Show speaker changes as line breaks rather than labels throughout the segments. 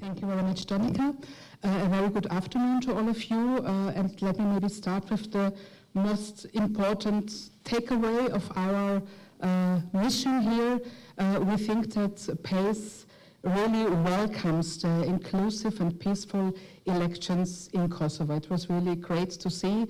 Thank you very much, Donika. A very good afternoon to all of you. And let me maybe start with the most important takeaway of our mission here. We think that PACE really welcomes the inclusive and peaceful elections in Kosovo. It was really great to see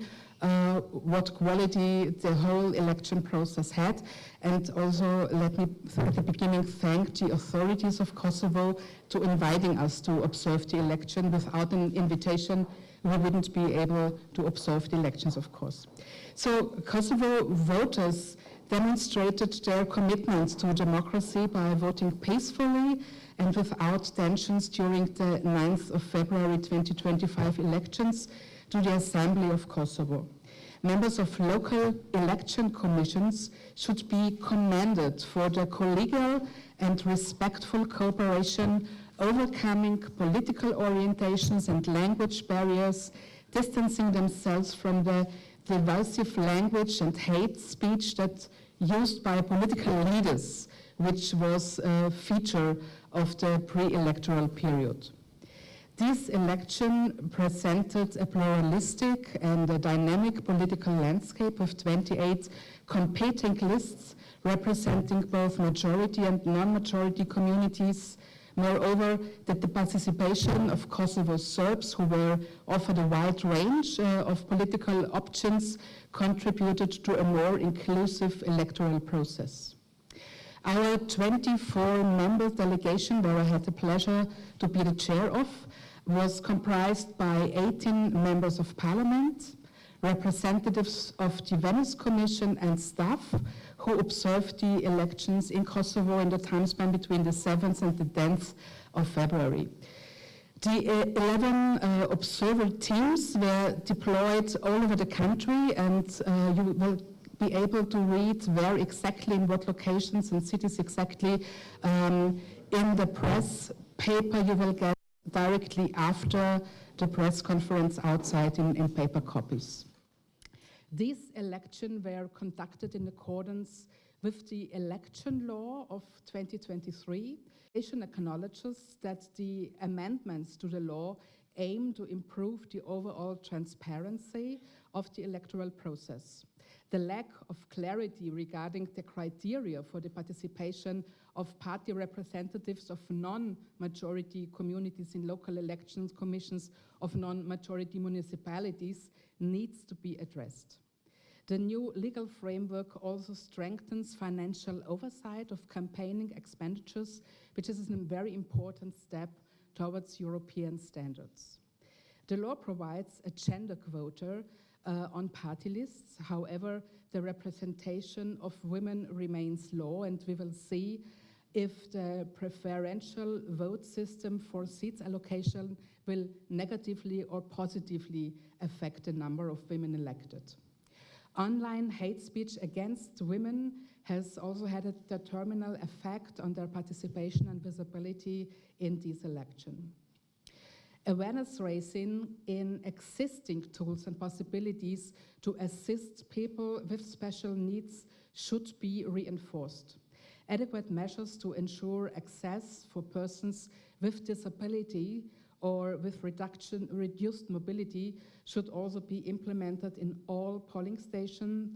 what quality the whole election process had. And also, let me at the beginning thank the authorities of Kosovo to inviting us to observe the election. Without an invitation, we wouldn't be able to observe the elections, of course. So Kosovo voters demonstrated their commitment to democracy by voting peacefully and without tensions during the 9th of February 2025 elections to the Assembly of Kosovo. Members of local election commissions should be commended for their collegial and respectful cooperation, overcoming political orientations and language barriers, distancing themselves from the divisive language and hate speech that used by political leaders, which was a feature of the pre-electoral period. This election presented a pluralistic and a dynamic political landscape of 28 competing lists representing both majority and non-majority communities. Moreover, that the participation of Kosovo Serbs, who were offered a wide range of political options, contributed to a more inclusive electoral process. Our 24-member delegation, where I had the pleasure to be the chair of, was comprised by 18 members of parliament, representatives of the Venice Commission and staff who observed the elections in Kosovo in the time span between the 7th and the 10th of February. The 11 observer teams were deployed all over the country, and you will be able to read where exactly, in what locations and cities exactly, in the press paper you will get directly after the press conference outside in paper copies. These elections were conducted in accordance with the election law of 2023. The nation acknowledges that the amendments to the law aim to improve the overall transparency of the electoral process. The lack of clarity regarding the criteria for the participation of party representatives of non-majority communities in local elections commissions of non-majority municipalities needs to be addressed. The new legal framework also strengthens financial oversight of campaigning expenditures, which is a very important step towards European standards. The law provides a gender quota on party lists. However, the representation of women remains low, and we will see if the preferential vote system for seats allocation will negatively or positively affect the number of women elected. Online hate speech against women has also had a determinal effect on their participation and visibility in this election. Awareness raising in existing tools and possibilities to assist people with special needs should be reinforced. Adequate measures to ensure access for persons with disability or with reduced mobility should also be implemented in all polling stations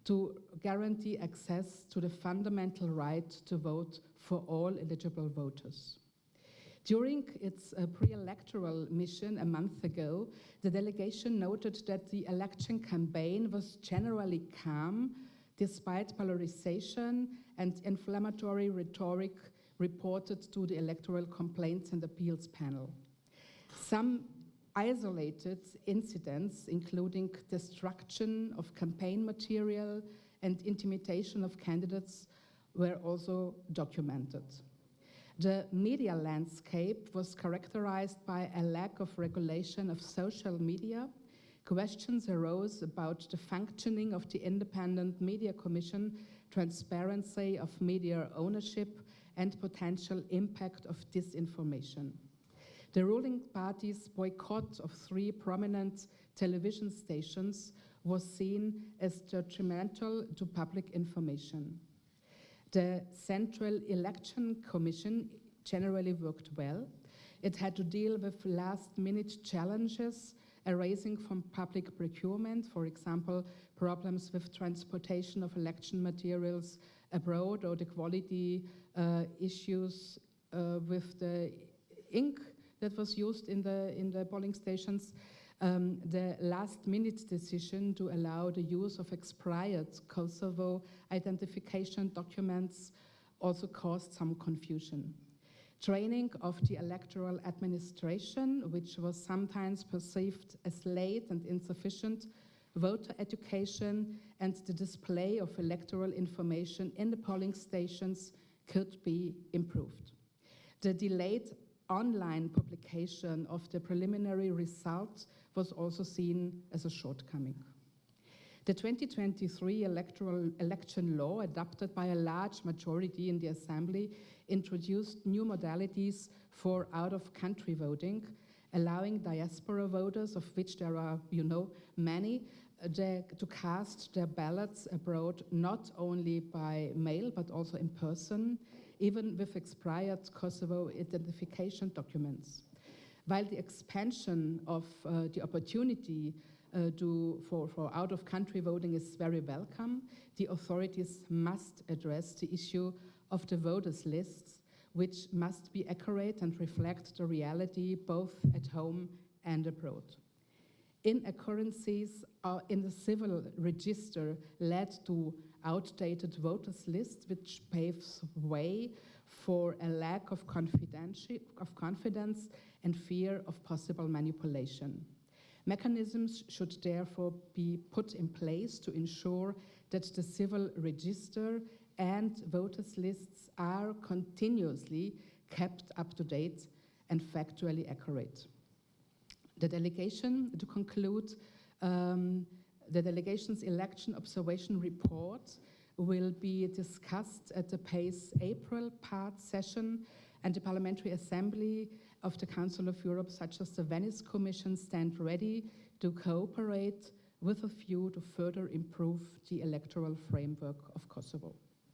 to guarantee access to the fundamental right to vote for all eligible voters. During its pre-electoral mission a month ago, the delegation noted that the election campaign was generally calm, despite polarization and inflammatory rhetoric reported to the Electoral Complaints and Appeals Panel. Some isolated incidents, including destruction of campaign material and intimidation of candidates, were also documented. The media landscape was characterized by a lack of regulation of social media. Questions arose about the functioning of the Independent Media Commission, transparency of media ownership, and potential impact of disinformation. The ruling party's boycott of 3 prominent television stations was seen as detrimental to public information. The Central Election Commission generally worked well. it had to deal with last-minute challenges arising from public procurement, for example, problems with transportation of election materials abroad, or the quality issues with the ink that was used in the polling stations. The last-minute decision to allow the use of expired Kosovo identification documents also caused some confusion. Training of the electoral administration, which was sometimes perceived as late and insufficient, voter education, and the display of electoral information in the polling stations could be improved. The delayed online publication of the preliminary results was also seen as a shortcoming. The 2023 election law, adopted by a large majority in the Assembly, introduced new modalities for out-of-country voting, allowing diaspora voters, of which there are, many, to cast their ballots abroad not only by mail but also in person, even with expired Kosovo identification documents. While the expansion of the opportunity for out-of-country voting is very welcome, the authorities must address the issue of the voters' lists, which must be accurate and reflect the reality both at home and abroad. Inaccuracies in the civil register led to outdated voters' lists, which paves way for a lack of confidence and fear of possible manipulation. Mechanisms should therefore be put in place to ensure that the civil register and voters' lists are continuously kept up to date and factually accurate. The delegation, to conclude, the delegation's election observation report will be discussed at the PACE April part session, and the Parliamentary Assembly of the Council of Europe, such as the Venice Commission, stand ready to cooperate with a view to further improve the electoral framework of Kosovo.